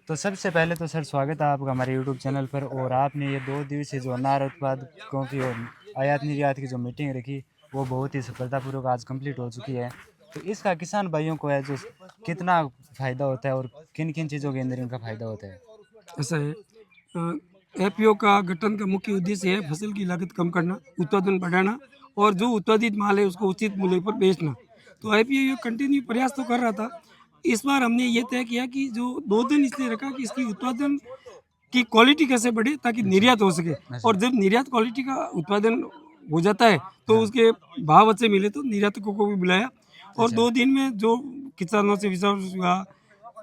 तो सबसे पहले तो सर स्वागत है आपका हमारे यूट्यूब चैनल पर। और आपने ये 2 दिवसीय जो अनार उत्पादकों की और आयात निर्यात की जो मीटिंग रखी, वो बहुत ही सफलतापूर्वक आज कंप्लीट हो चुकी है। तो इसका किसान भाइयों को है जो कितना फ़ायदा होता है और किन-किन चीज़ों के अंदर इनका फ़ायदा होता है? ऐसा है। एपीओ का गठन का मुख्य उद्देश्य है फसल की लागत कम करना, उत्पादन बढ़ाना और जो उत्पादित माल है उसको उचित मूल्य पर बेचना। तो एपीओ ये कंटिन्यू प्रयास तो कर रहा था। इस बार हमने ये तय किया कि जो 2 दिन इसलिए रखा कि इसकी उत्पादन की क्वालिटी कैसे बढ़े ताकि अच्छा, निर्यात हो सके। अच्छा। और जब निर्यात क्वालिटी का उत्पादन हो जाता है तो हाँ, उसके भाव अच्छे मिले तो निर्यातकों को भी बुलाया और अच्छा, 2 दिन में जो किसानों से विचार हुआ,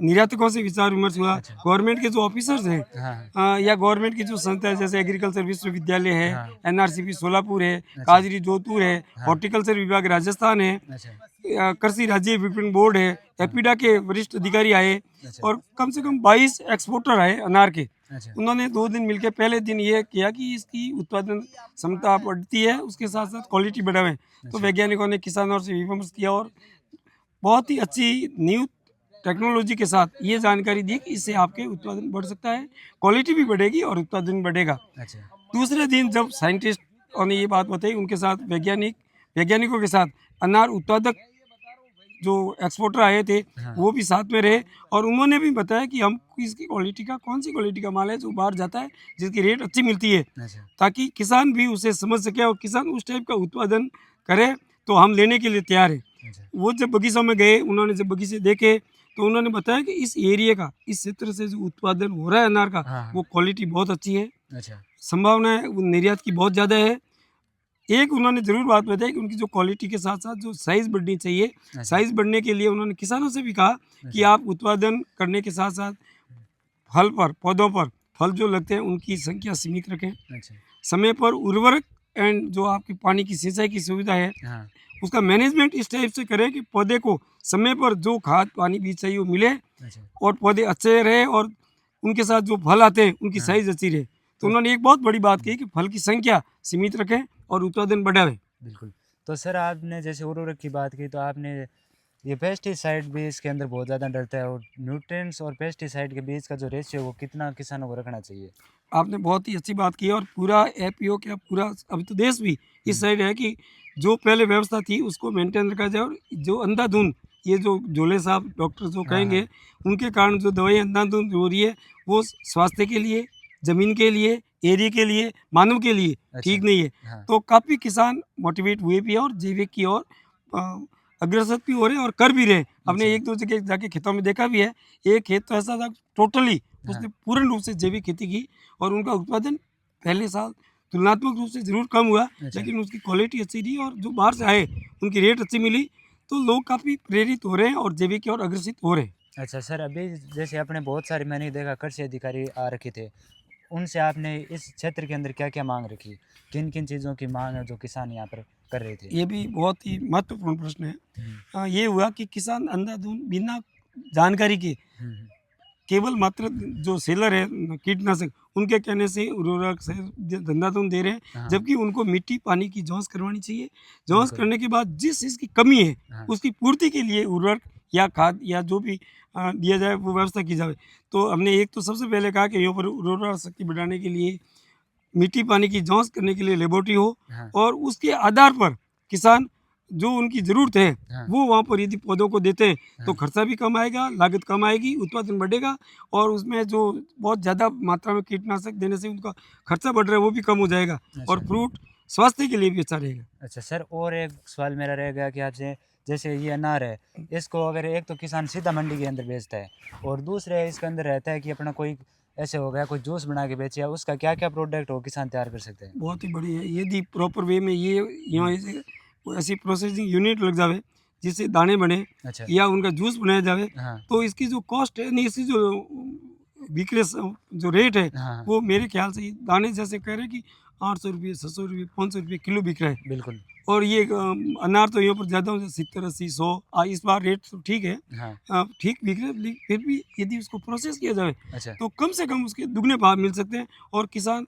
निर्यातकों से विचार विमर्श हुआ, अच्छा। गवर्नमेंट के जो ऑफिसर्स हैं हाँ, हाँ, या गवर्नमेंट की जो संस्था है जैसे एग्रीकल्चर विश्वविद्यालय है, हाँ, एनआरसीपी सोलापुर है, अच्छा, काजरी जोधपुर है, हाँ, हॉर्टिकल्चर विभाग राजस्थान है, अच्छा, कृषि राज्य विपणन बोर्ड है, हाँ, एपीडा के वरिष्ठ अधिकारी आए अच्छा, और कम से कम 22 एक्सपोर्टर आए अनार के। अच्छा, उन्होंने 2 दिन मिलकर पहले दिन ये किया कि इसकी उत्पादन क्षमता बढ़ती है, उसके साथ-साथ क्वालिटी बढ़ावें। तो अच्छा, वैज्ञानिकों ने किसानों से विमर्श किया और बहुत ही अच्छी न्यू टेक्नोलॉजी के साथ ये जानकारी दी कि इससे आपके उत्पादन बढ़ सकता है, क्वालिटी भी बढ़ेगी और उत्पादन बढ़ेगा। अच्छा, दूसरे दिन जब साइंटिस्टों ने ये बात बताई, उनके साथ वैज्ञानिकों के साथ अनार उत्पादक जो एक्सपोर्टर आए थे, हाँ, वो भी साथ में रहे और उन्होंने भी बताया कि हम इसकी क्वालिटी का कौन सी क्वालिटी का माल है जो बाहर जाता है, जिसकी रेट अच्छी मिलती है, अच्छा, ताकि किसान भी उसे समझ सके और किसान उस टाइप का उत्पादन करे, तो हम लेने के लिए तैयार हैं। अच्छा, वो जब बगीचों में गए, उन्होंने जब बगीचे देखे, तो उन्होंने बताया कि इस एरिया का, इस क्षेत्र से जो उत्पादन हो रहा है अनार का, हाँ, हाँ, वो क्वालिटी बहुत अच्छी है, अच्छा, संभावनाएँ वो निर्यात की बहुत ज़्यादा है। एक उन्होंने ज़रूर बात बताई कि उनकी जो क्वालिटी के साथ-साथ जो साइज़ बढ़नी चाहिए, अच्छा, साइज़ बढ़ने के लिए उन्होंने किसानों से भी कहा कि अच्छा, आप उत्पादन करने के साथ-साथ फल पर, पौधों पर फल जो लगते हैं, उनकी संख्या सीमित रखें। अच्छा, समय पर उर्वरक एंड जो आपकी पानी की सिंचाई की सुविधा है, हाँ, उसका मैनेजमेंट इस टाइप से करें कि पौधे को समय पर जो खाद पानी भी चाहिए वो मिले अच्छा, और पौधे अच्छे रहे और उनके साथ जो फल आते हैं उनकी हाँ, साइज अच्छी रहे। तो तो उन्होंने एक बहुत बड़ी बात कही कि फल की संख्या सीमित रखें और उत्पादन बढ़ावें। बिल्कुल। तो सर आपने जैसे उर्वरक की बात की, तो आपने ये पेस्टिसाइड भी इसके अंदर बहुत ज़्यादा डलता है, और न्यूट्रिएंट्स और पेस्टिसाइड के बीच का जो रेशियो है वो कितना किसानों को रखना चाहिए? आपने बहुत ही अच्छी बात की और पूरा एपीओ क्या पूरा अभी तो देश भी इस हुँ, साइड है कि जो पहले व्यवस्था थी उसको मेंटेन रखा जाए और जो अंधाधुंध ये जो झोले साहब डॉक्टर जो हाँ, कहेंगे हाँ, उनके कारण जो दवाई अंधाधुंध हो रही है वो स्वास्थ्य के लिए, ज़मीन के लिए, एरिया के लिए, मानव के लिए अच्छा, ठीक नहीं है। हाँ, तो काफ़ी किसान मोटिवेट हुए भी हैं और जैविक की ओर अ, अग्रसर भी हो रहे हैं और कर भी रहे हैं। हमने अच्छा, एक दो जगह जाके खेतों में देखा भी है। एक खेत तो ऐसा था टोटली हाँ, उसने पूर्ण रूप से जैविक खेती की और उनका उत्पादन पहले साल तुलनात्मक रूप से ज़रूर कम हुआ, अच्छा, लेकिन उसकी क्वालिटी अच्छी रही और जो बाहर से आए, उनकी रेट अच्छी मिली, तो लोग काफ़ी प्रेरित हो रहे हैं और जैविक की ओर अग्रसित हो रहे हैं। अच्छा। सर अभी जैसे आपने बहुत सारे मैंने देखा कृषि अधिकारी आ रखे थे, उनसे आपने इस क्षेत्र के अंदर क्या-क्या माँग रखी? किन-किन चीज़ों की माँग है जो किसान यहाँ पर कर रहे थे? ये भी बहुत ही महत्वपूर्ण प्रश्न है। हुँ, ये हुआ कि किसान अंधाधुंध बिना जानकारी के हुँ, हुँ, केवल मात्र जो सेलर है कीटनाशक उनके कहने से उर्वरक से धंधा तुम दे रहे हैं, हाँ, जबकि उनको मिट्टी पानी की जांच करवानी चाहिए। जांच बिल्कुल, करने के बाद जिस चीज़ की कमी है हाँ, उसकी पूर्ति के लिए उर्वरक या खाद या जो भी दिया जाए वो व्यवस्था की जाए। तो हमने एक तो सबसे पहले कहा कि यहाँ पर उर्वरा शक्ति बढ़ाने के लिए मिट्टी पानी की जांच करने के लिए लेबोरेटरी हो हाँ, और उसके आधार पर किसान जो उनकी ज़रूरत है हाँ, वो वहाँ पर यदि पौधों को देते हैं तो हाँ, खर्चा भी कम आएगा, लागत कम आएगी, उत्पादन बढ़ेगा और उसमें जो बहुत ज़्यादा मात्रा में कीटनाशक देने से उनका खर्चा बढ़ रहा है वो भी कम हो जाएगा और अच्छा। फ्रूट स्वास्थ्य के लिए भी अच्छा रहेगा। अच्छा सर, और एक सवाल मेरा रहेगा कि आपसे, जैसे ये अनार है, इसको अगर एक तो किसान सीधा मंडी के अंदर बेचता है, और दूसरे इसके अंदर रहता है कि अपना कोई ऐसे हो गया कोई जूस बना के बेचे, या उसका क्या-क्या प्रोडक्ट वो किसान तैयार कर सकते हैं? बहुत ही बड़ी है, यदि प्रॉपर वे में ये यहाँ हुँ, ऐसे कोई ऐसी प्रोसेसिंग यूनिट लग जावे जिससे दाने बने अच्छा, या उनका जूस बनाया जावे, हाँ, तो इसकी जो कॉस्ट है नहीं इसकी जो विक्रय जो रेट है हाँ, हाँ, वो मेरे ख्याल से दाने जैसे कह रहे हैं कि 800 रुपये, 600 रुपये, 500 रुपये किलो बिक रहा है। बिल्कुल, और ये अनार तो यहाँ पर ज़्यादा हो 70, 80, 100 इस बार रेट तो ठीक है, हाँ, ठीक बिक रहे हैं, लेकिन फिर भी यदि उसको प्रोसेस किया जाए अच्छा, तो कम से कम उसके दुगने भाव मिल सकते हैं और किसान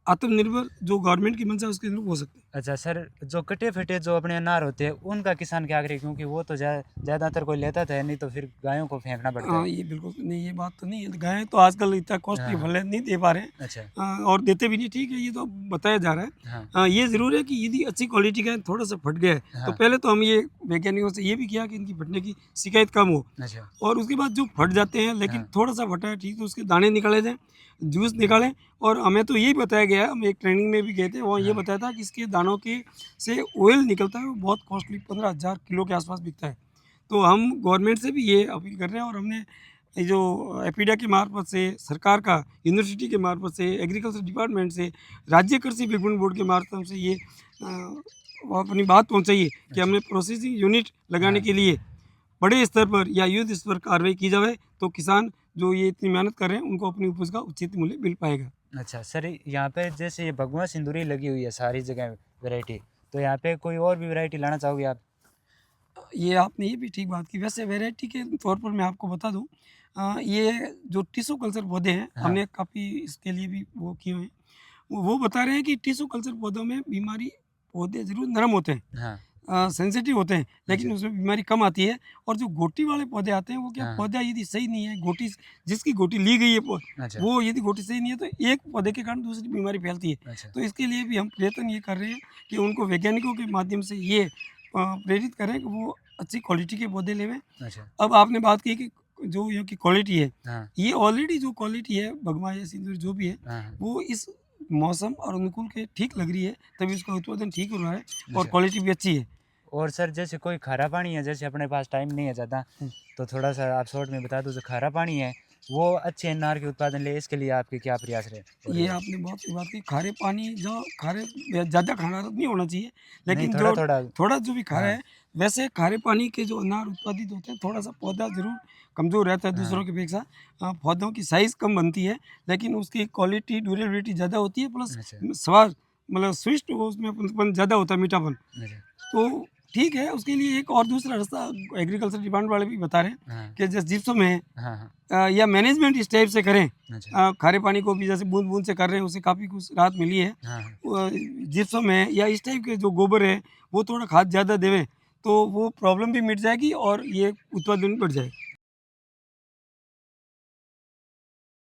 आत्मनिर्भर जो गवर्नमेंट की मंशा है उसके अनुरूप हो सकते हैं। अच्छा सर, जो कटे फटे जो अपने अनार होते हैं उनका किसान क्या करे, क्योंकि वो तो ज़्यादातर कोई लेता तो है नहीं, तो फिर गायों को फेंकना पड़ता हाँ, है। ये बिल्कुल नहीं, ये बात तो नहीं है। गायें तो आजकल इतना कॉस्टली हाँ, फल है, नहीं दे पा रहे हैं। अच्छा। और देते भी नहीं, ठीक है, ये तो बताया जा रहा है। हाँ, ये ज़रूर है कि यदि अच्छी क्वालिटी का थोड़ा-सा फट गया है, तो हाँ, पहले तो हम ये वैज्ञानिकों से ये भी किया कि इनकी फटने की शिकायत कम हो। अच्छा। और उसके बाद जो फट जाते हैं लेकिन हाँ, थोड़ा-सा फटा है, ठीक, तो उसके दाने निकाले जाएँ, जूस निकालें। और हमें तो यही बताया गया है, हम एक ट्रेनिंग में भी गए थे, वहाँ ये हाँ, बताया था कि इसके दानों के से ऑयल निकलता है, वो बहुत कॉस्टली 15,000 किलो के आसपास बिकता है। तो हम गवर्नमेंट से भी ये अपील कर रहे हैं, और हमने ये जो एपीडा के मार्फत से, सरकार का यूनिवर्सिटी के मार्फत से, एग्रीकल्चर डिपार्टमेंट से, राज्य कृषि विपणन बोर्ड के मार्फत से ये वो अपनी बात पहुंचाई है कि अच्छा। हमने प्रोसेसिंग यूनिट लगाने हाँ, के लिए बड़े स्तर पर या युद्ध स्तर पर कार्रवाई की जाए, तो किसान जो ये इतनी मेहनत कर रहे हैं उनको अपनी उपज का उचित मूल्य मिल पाएगा। अच्छा सर, यहाँ पे जैसे ये भगवा सिंदूरी लगी हुई है सारी जगह वैरायटी, तो यहाँ पे कोई और भी वैरायटी लाना चाहोगे आप? ये आपने ये भी ठीक बात की। वैसे वैरायटी के तौर पर मैं आपको बता दूं, ये जो टिश्यू कल्चर पौधे हैं, हाँ, हमने काफ़ी इसके लिए भी वो किए हुए हैं। वो बता रहे हैं कि टिश्यू कल्चर पौधों में बीमारी, पौधे ज़रूर नरम होते हैं, हाँ, सेंसिटिव होते हैं, लेकिन अच्छा। उसमें बीमारी कम आती है। और जो गोटी वाले पौधे आते हैं, वो क्या, हाँ, पौधा यदि सही नहीं है, गोटी जिसकी गोटी ली गई है अच्छा, वो यदि गोटी सही नहीं है, तो एक पौधे के कारण दूसरी बीमारी फैलती है। अच्छा, तो इसके लिए भी हम प्रयत्न ये कर रहे हैं कि उनको वैज्ञानिकों के माध्यम से ये प्रेरित करें कि वो अच्छी क्वालिटी के पौधे लेवें। अच्छा, अब आपने बात की कि जो यहाँ की क्वालिटी है, हाँ, ये ऑलरेडी जो क्वालिटी है, भगवा या सिंदूर जो भी है, हाँ, हाँ, वो इस मौसम और अनुकूल के ठीक लग रही है, तभी उसका उत्पादन ठीक हो रहा है और अच्छा। क्वालिटी भी अच्छी है। और सर जैसे कोई खारा पानी है, जैसे अपने पास टाइम नहीं है ज़्यादा, हुँ। तो थोड़ा-सा आप शॉर्ट में बता दो, जो खारा पानी है, वो अच्छे अनार के उत्पादन ले, इसके लिए आपके क्या प्रयास रहे हो रहे ये हैं? आपने बहुत सही बात की। खारे पानी जो खारे ज़्यादा खारा नहीं होना चाहिए, नहीं, लेकिन जो थोड़ा-थोड़ा। थोड़ा जो भी खारा हाँ, है, वैसे खारे पानी के जो अनार उत्पादित होते हैं, थोड़ा-सा पौधा ज़रूर कमज़ोर रहता है हाँ, दूसरों की अपेक्षा। पौधों की साइज़ कम बनती है, लेकिन उसकी क्वालिटी, ड्यूरेबिलिटी ज़्यादा होती है, प्लस अच्छा, स्वाद, मतलब स्विष्ट वो उसमें अपनपन ज़्यादा होता है, मीठापन। अच्छा, तो ठीक है, उसके लिए एक और दूसरा रास्ता एग्रीकल्चर डिपार्टमेंट वाले भी बता रहे हैं हाँ, कि जैसे जिप्सम है, हाँ, हाँ, या मैनेजमेंट इस टाइप से करें। अच्छा, खारे पानी को भी जैसे बूंद-बूंद से कर रहे हैं, उससे काफ़ी कुछ राहत मिली है। हाँ, हाँ। जिप्सम है या इस टाइप के जो गोबर है, वो थोड़ा खाद ज़्यादा देवें, तो वो प्रॉब्लम भी मिट जाएगी और ये उत्पादन भी बढ़ जाएगा।